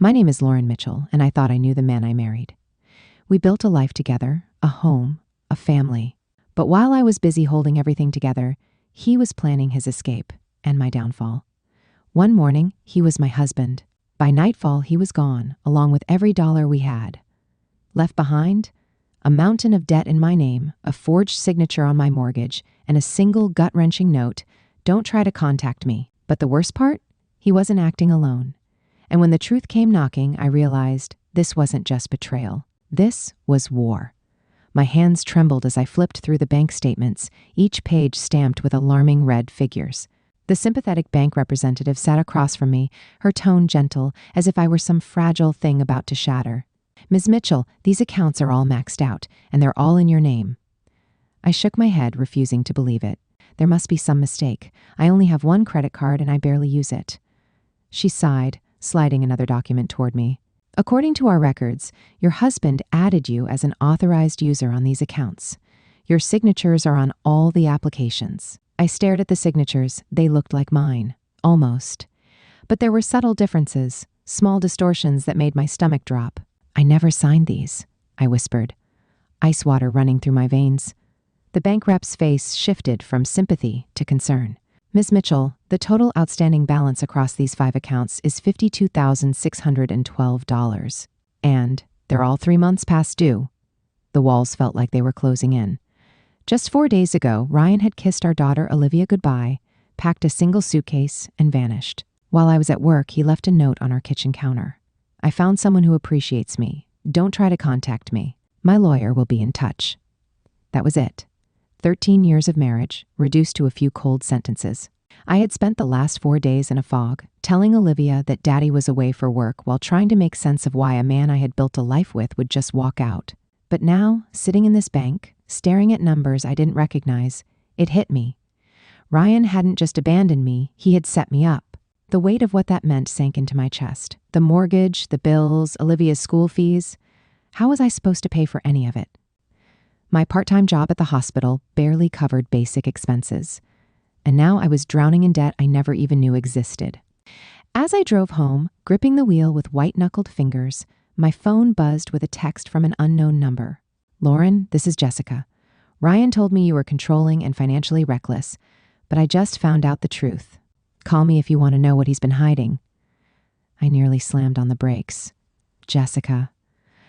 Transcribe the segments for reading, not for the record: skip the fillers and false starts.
My name is Lauren Mitchell, and I thought I knew the man I married. We built a life together, a home, a family. But while I was busy holding everything together, he was planning his escape and my downfall. One morning, he was my husband. By nightfall, he was gone, along with every dollar we had. Left behind, a mountain of debt in my name, a forged signature on my mortgage, and a single gut-wrenching note, "Don't try to contact me." But the worst part? He wasn't acting alone. And when the truth came knocking, I realized this wasn't just betrayal. This was war. My hands trembled as I flipped through the bank statements, each page stamped with alarming red figures. The sympathetic bank representative sat across from me, her tone gentle, as if I were some fragile thing about to shatter. "Ms. Mitchell, these accounts are all maxed out, and they're all in your name." I shook my head, refusing to believe it. There must be some mistake. I only have one credit card and I barely use it. She sighed, sliding another document toward me. "According to our records, your husband added you as an authorized user on these accounts. Your signatures are on all the applications." I stared at the signatures. They looked like mine. Almost. But there were subtle differences, small distortions that made my stomach drop. "I never signed these," I whispered, ice water running through my veins. The bank rep's face shifted from sympathy to concern. "Ms. Mitchell, the total outstanding balance across these 5 accounts is $52,612. And they're all 3 months past due." The walls felt like they were closing in. Just 4 days ago, Ryan had kissed our daughter Olivia goodbye, packed a single suitcase, and vanished. While I was at work, he left a note on our kitchen counter. "I found someone who appreciates me. Don't try to contact me. My lawyer will be in touch." That was it. 13 years of marriage, reduced to a few cold sentences. I had spent the last 4 days in a fog, telling Olivia that Daddy was away for work while trying to make sense of why a man I had built a life with would just walk out. But now, sitting in this bank, staring at numbers I didn't recognize, it hit me. Ryan hadn't just abandoned me, he had set me up. The weight of what that meant sank into my chest. The mortgage, the bills, Olivia's school fees. How was I supposed to pay for any of it? My part-time job at the hospital barely covered basic expenses. And now I was drowning in debt I never even knew existed. As I drove home, gripping the wheel with white-knuckled fingers, my phone buzzed with a text from an unknown number. "Lauren, this is Jessica. Ryan told me you were controlling and financially reckless, but I just found out the truth. Call me if you want to know what he's been hiding." I nearly slammed on the brakes. Jessica.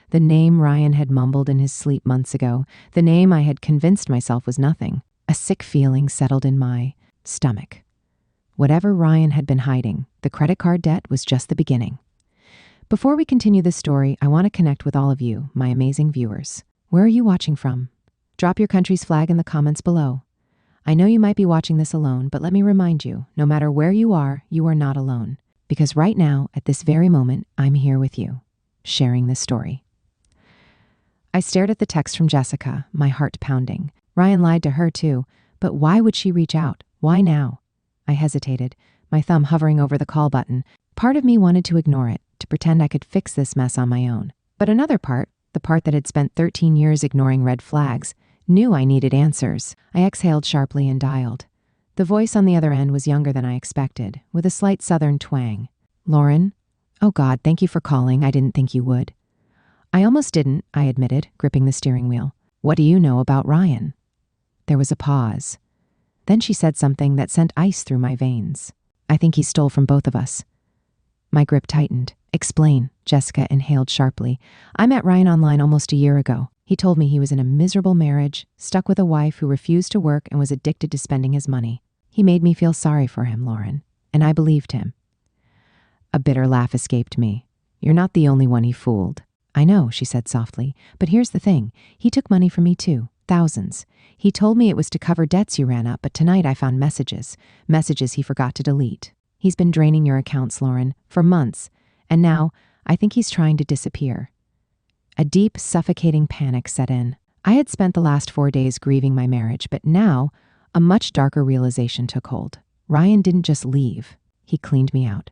The name Ryan had mumbled in his sleep months ago, the name I had convinced myself was nothing. A sick feeling settled in my stomach. Whatever Ryan had been hiding, the credit card debt was just the beginning. Before we continue this story, I want to connect with all of you, my amazing viewers. Where are you watching from? Drop your country's flag in the comments below. I know you might be watching this alone, but let me remind you, no matter where you are not alone. Because right now, at this very moment, I'm here with you, sharing this story. I stared at the text from Jessica, my heart pounding. Ryan lied to her too, but why would she reach out? Why now? I hesitated, my thumb hovering over the call button. Part of me wanted to ignore it, to pretend I could fix this mess on my own. But another part, the part that had spent 13 years ignoring red flags, knew I needed answers. I exhaled sharply and dialed. The voice on the other end was younger than I expected, with a slight southern twang. "Lauren? Oh God, thank you for calling. I didn't think you would." "I almost didn't," I admitted, gripping the steering wheel. "What do you know about Ryan?" There was a pause. Then she said something that sent ice through my veins. "I think he stole from both of us." My grip tightened. "Explain," Jessica inhaled sharply. "I met Ryan online almost a year ago. He told me he was in a miserable marriage, stuck with a wife who refused to work and was addicted to spending his money. He made me feel sorry for him, Lauren, and I believed him." A bitter laugh escaped me. "You're not the only one he fooled." "I know," she said softly, "but here's the thing. He took money from me too. Thousands. He told me it was to cover debts you ran up, but tonight I found messages he forgot to delete. He's been draining your accounts, Lauren, for months, and now I think he's trying to disappear." A deep, suffocating panic set in. I had spent the last 4 days grieving my marriage, but now a much darker realization took hold. Ryan didn't just leave. He cleaned me out.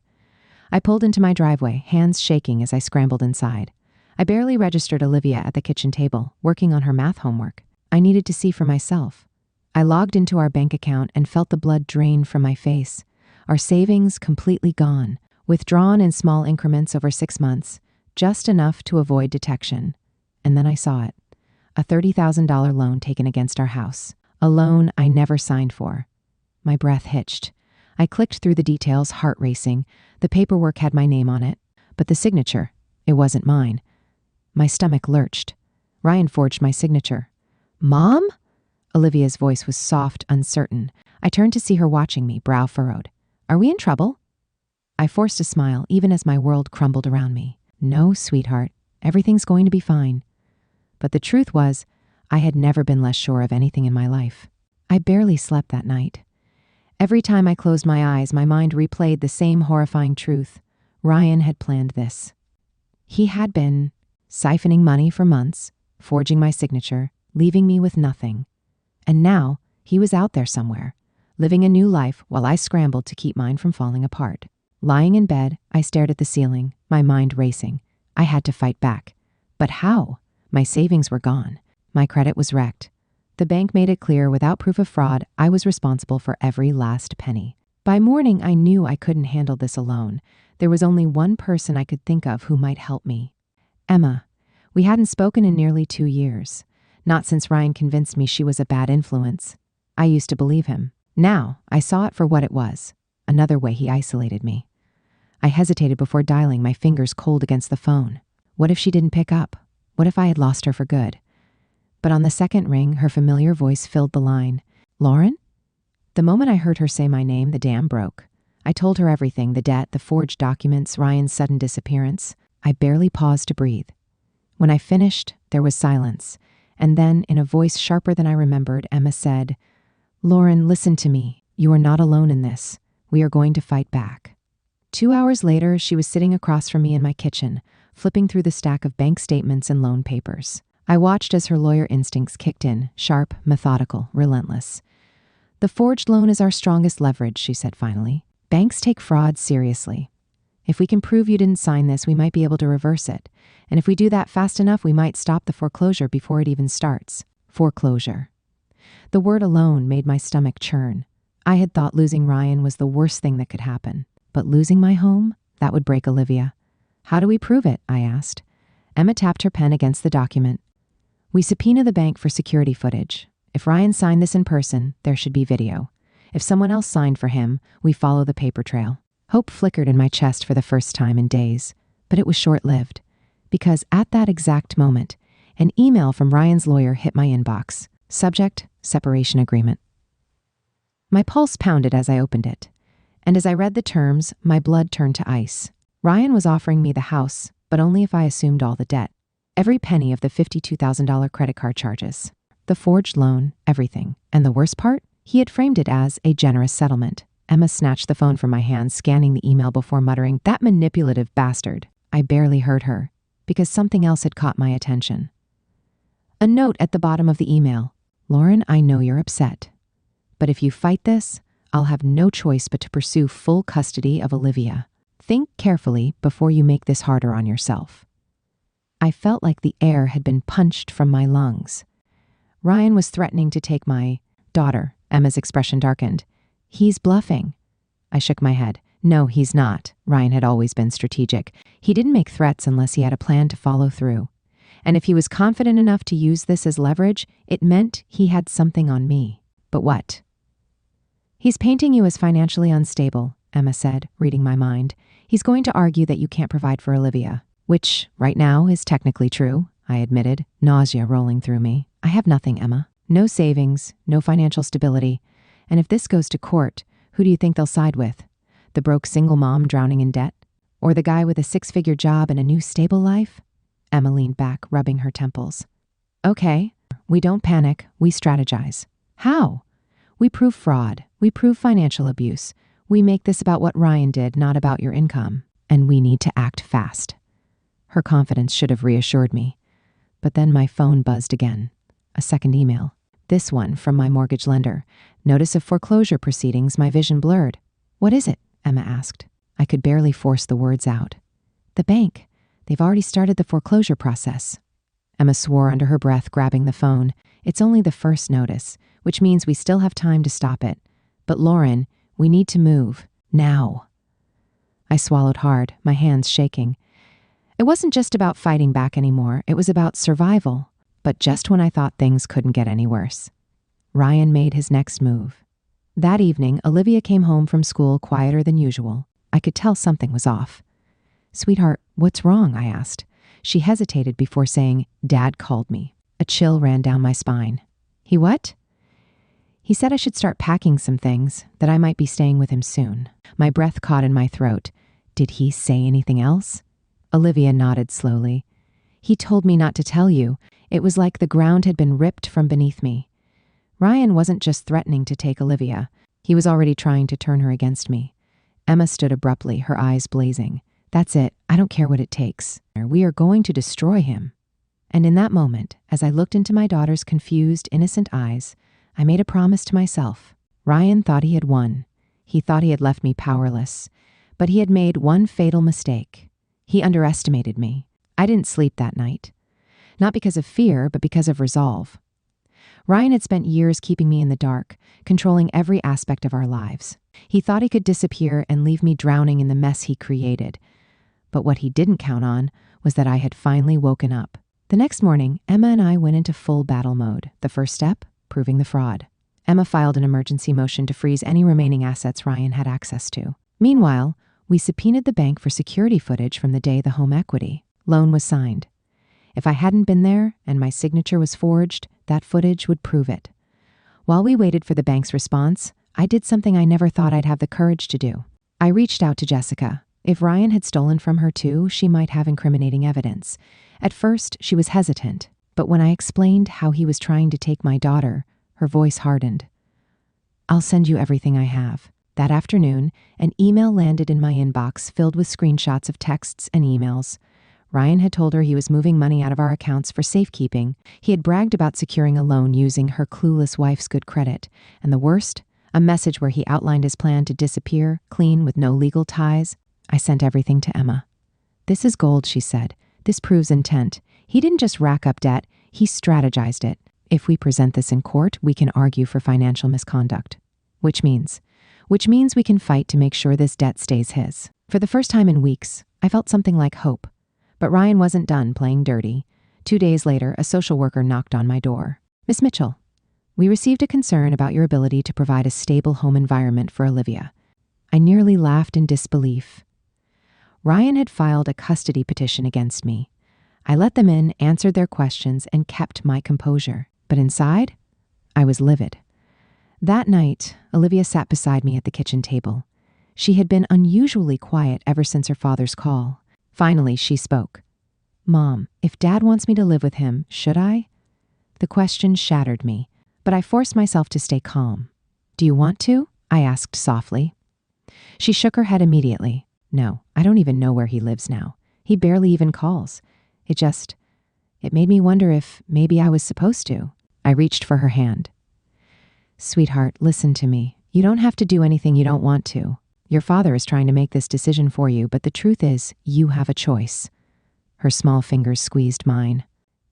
I pulled into my driveway, hands shaking as I scrambled inside. I barely registered Olivia at the kitchen table, working on her math homework. I needed to see for myself. I logged into our bank account and felt the blood drain from my face. Our savings completely gone. withdrawn in small increments over 6 months, just enough to avoid detection. And then I saw it. A $30,000 loan taken against our house. A loan I never signed for. My breath hitched. I clicked through the details, heart racing. The paperwork had my name on it, but the signature, it wasn't mine. My stomach lurched. Ryan forged my signature. Mom? Olivia's voice was soft, uncertain. I turned to see her watching me, brow furrowed. Are we in trouble? I forced a smile, even as my world crumbled around me. No, sweetheart. Everything's going to be fine. But the truth was, I had never been less sure of anything in my life. I barely slept that night. Every time I closed my eyes, my mind replayed the same horrifying truth. Ryan had planned this. He had been siphoning money for months, forging my signature, leaving me with nothing. And now, he was out there somewhere, living a new life while I scrambled to keep mine from falling apart. Lying in bed, I stared at the ceiling, my mind racing. I had to fight back. But how? My savings were gone. My credit was wrecked. The bank made it clear without proof of fraud, I was responsible for every last penny. By morning, I knew I couldn't handle this alone. There was only one person I could think of who might help me. Emma. We hadn't spoken in nearly 2 years. Not since Ryan convinced me she was a bad influence. I used to believe him. Now, I saw it for what it was. Another way he isolated me. I hesitated before dialing, my fingers cold against the phone. What if she didn't pick up? What if I had lost her for good? But on the second ring, her familiar voice filled the line. Lauren? The moment I heard her say my name, the dam broke. I told her everything, the debt, the forged documents, Ryan's sudden disappearance. I barely paused to breathe. When I finished, there was silence. And then, in a voice sharper than I remembered, Emma said, Lauren, listen to me. You are not alone in this. We are going to fight back. 2 hours later, she was sitting across from me in my kitchen, flipping through the stack of bank statements and loan papers. I watched as her lawyer instincts kicked in, sharp, methodical, relentless. The forged loan is our strongest leverage, she said finally. Banks take fraud seriously. If we can prove you didn't sign this, we might be able to reverse it. And if we do that fast enough, we might stop the foreclosure before it even starts. Foreclosure. The word alone made my stomach churn. I had thought losing Ryan was the worst thing that could happen. But losing my home? That would break Olivia. How do we prove it? I asked. Emma tapped her pen against the document. We subpoena the bank for security footage. If Ryan signed this in person, there should be video. If someone else signed for him, we follow the paper trail. Hope flickered in my chest for the first time in days, but it was short-lived. Because at that exact moment, an email from Ryan's lawyer hit my inbox. Subject, separation agreement. My pulse pounded as I opened it. And as I read the terms, my blood turned to ice. Ryan was offering me the house, but only if I assumed all the debt. Every penny of the $52,000 credit card charges. The forged loan, everything. And the worst part? He had framed it as a generous settlement. Emma snatched the phone from my hand, scanning the email before muttering, "That manipulative bastard." I barely heard her, because something else had caught my attention. A note at the bottom of the email. Lauren, I know you're upset. But if you fight this, I'll have no choice but to pursue full custody of Olivia. Think carefully before you make this harder on yourself. I felt like the air had been punched from my lungs. Ryan was threatening to take my daughter. Emma's expression darkened. He's bluffing. I shook my head. No, he's not. Ryan had always been strategic. He didn't make threats unless he had a plan to follow through. And if he was confident enough to use this as leverage, it meant he had something on me. But what? He's painting you as financially unstable, Emma said, reading my mind. He's going to argue that you can't provide for Olivia, which, right now, is technically true, I admitted, nausea rolling through me. I have nothing, Emma. No savings, no financial stability. And if this goes to court, who do you think they'll side with? The broke single mom drowning in debt? Or the guy with a 6-figure job and a new stable life? Emma leaned back, rubbing her temples. Okay, we don't panic, we strategize. How? We prove fraud, we prove financial abuse. We make this about what Ryan did, not about your income. And we need to act fast. Her confidence should have reassured me. But then my phone buzzed again. A second email. This one from my mortgage lender. Notice of foreclosure proceedings, my vision blurred. What is it? Emma asked. I could barely force the words out. The bank. They've already started the foreclosure process. Emma swore under her breath, grabbing the phone. It's only the first notice, which means we still have time to stop it. But Lauren, we need to move. Now. I swallowed hard, my hands shaking. It wasn't just about fighting back anymore, it was about survival. But just when I thought things couldn't get any worse, Ryan made his next move. That evening, Olivia came home from school quieter than usual. I could tell something was off. "Sweetheart, what's wrong?" I asked. She hesitated before saying, "Dad called me." A chill ran down my spine. "He what?" "He said I should start packing some things, that I might be staying with him soon." My breath caught in my throat. "Did he say anything else?" Olivia nodded slowly. "He told me not to tell you. It was like the ground had been ripped from beneath me." Ryan wasn't just threatening to take Olivia. He was already trying to turn her against me. Emma stood abruptly, her eyes blazing. "That's it. I don't care what it takes. We are going to destroy him." And in that moment, as I looked into my daughter's confused, innocent eyes, I made a promise to myself. Ryan thought he had won. He thought he had left me powerless. But he had made one fatal mistake. He underestimated me. I didn't sleep that night. Not because of fear, but because of resolve. Ryan had spent years keeping me in the dark, controlling every aspect of our lives. He thought he could disappear and leave me drowning in the mess he created. But what he didn't count on was that I had finally woken up. The next morning, Emma and I went into full battle mode. The first step, proving the fraud. Emma filed an emergency motion to freeze any remaining assets Ryan had access to. Meanwhile, we subpoenaed the bank for security footage from the day the home equity loan was signed. If I hadn't been there and my signature was forged, that footage would prove it. While we waited for the bank's response, I did something I never thought I'd have the courage to do. I reached out to Jessica. If Ryan had stolen from her too, she might have incriminating evidence. At first, she was hesitant, but when I explained how he was trying to take my daughter, her voice hardened. "I'll send you everything I have." That afternoon, an email landed in my inbox filled with screenshots of texts and emails. Ryan had told her he was moving money out of our accounts for safekeeping. He had bragged about securing a loan using her clueless wife's good credit. And the worst, a message where he outlined his plan to disappear, clean, with no legal ties. I sent everything to Emma. "This is gold," she said. "This proves intent. He didn't just rack up debt, he strategized it. If we present this in court, we can argue for financial misconduct. Which means we can fight to make sure this debt stays his." For the first time in weeks, I felt something like hope. But Ryan wasn't done playing dirty. 2 days later, a social worker knocked on my door. "Miss Mitchell, we received a concern about your ability to provide a stable home environment for Olivia." I nearly laughed in disbelief. Ryan had filed a custody petition against me. I let them in, answered their questions, and kept my composure. But inside, I was livid. That night, Olivia sat beside me at the kitchen table. She had been unusually quiet ever since her father's call. Finally, she spoke. "Mom, if Dad wants me to live with him, should I?" The question shattered me, but I forced myself to stay calm. "Do you want to?" I asked softly. She shook her head immediately. "No, I don't even know where he lives now. He barely even calls. It made me wonder if maybe I was supposed to." I reached for her hand. "Sweetheart, listen to me. You don't have to do anything you don't want to. Your father is trying to make this decision for you, but the truth is, you have a choice." Her small fingers squeezed mine.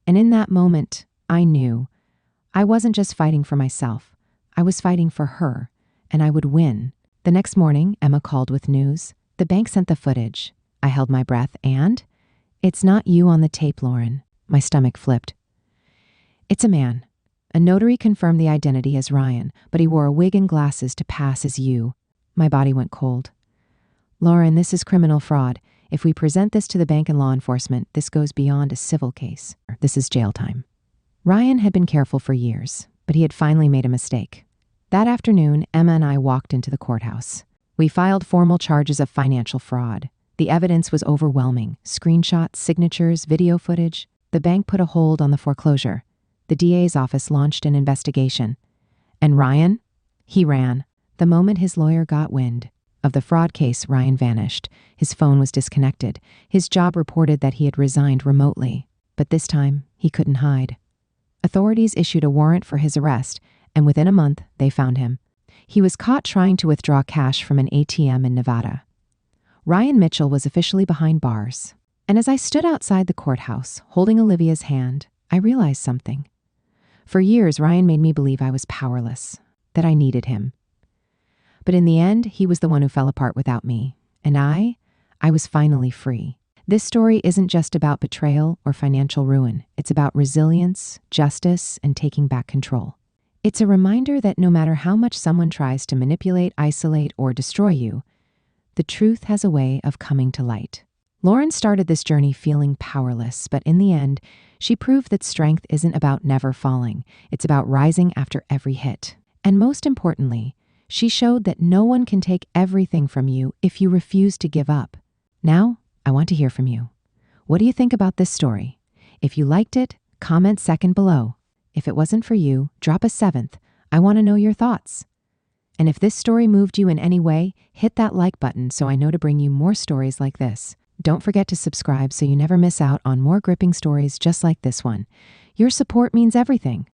And in that moment, I knew. I wasn't just fighting for myself. I was fighting for her, and I would win. The next morning, Emma called with news. The bank sent the footage. I held my breath, and "It's not you on the tape, Lauren." My stomach flipped. "It's a man." A notary confirmed the identity as Ryan, but he wore a wig and glasses to pass as you. My body went cold. "Lauren, this is criminal fraud. If we present this to the bank and law enforcement, this goes beyond a civil case. This is jail time." Ryan had been careful for years, but he had finally made a mistake. That afternoon, Emma and I walked into the courthouse. We filed formal charges of financial fraud. The evidence was overwhelming. Screenshots, signatures, video footage. The bank put a hold on the foreclosure. The DA's office launched an investigation. And Ryan? He ran. The moment his lawyer got wind of the fraud case, Ryan vanished. His phone was disconnected. His job reported that he had resigned remotely. But this time, he couldn't hide. Authorities issued a warrant for his arrest, and within a month, they found him. He was caught trying to withdraw cash from an ATM in Nevada. Ryan Mitchell was officially behind bars. And as I stood outside the courthouse, holding Olivia's hand, I realized something. For years, Ryan made me believe I was powerless, that I needed him. But in the end, he was the one who fell apart without me. And I I was finally free. This story isn't just about betrayal or financial ruin. It's about resilience, justice, and taking back control. It's a reminder that no matter how much someone tries to manipulate, isolate, or destroy you, the truth has a way of coming to light. Lauren started this journey feeling powerless, but in the end, she proved that strength isn't about never falling. It's about rising after every hit. And most importantly, she showed that no one can take everything from you if you refuse to give up. Now, I want to hear from you. What do you think about this story? If you liked it, comment second below. If it wasn't for you, drop a seventh. I want to know your thoughts. And if this story moved you in any way, hit that like button so I know to bring you more stories like this. Don't forget to subscribe so you never miss out on more gripping stories just like this one. Your support means everything.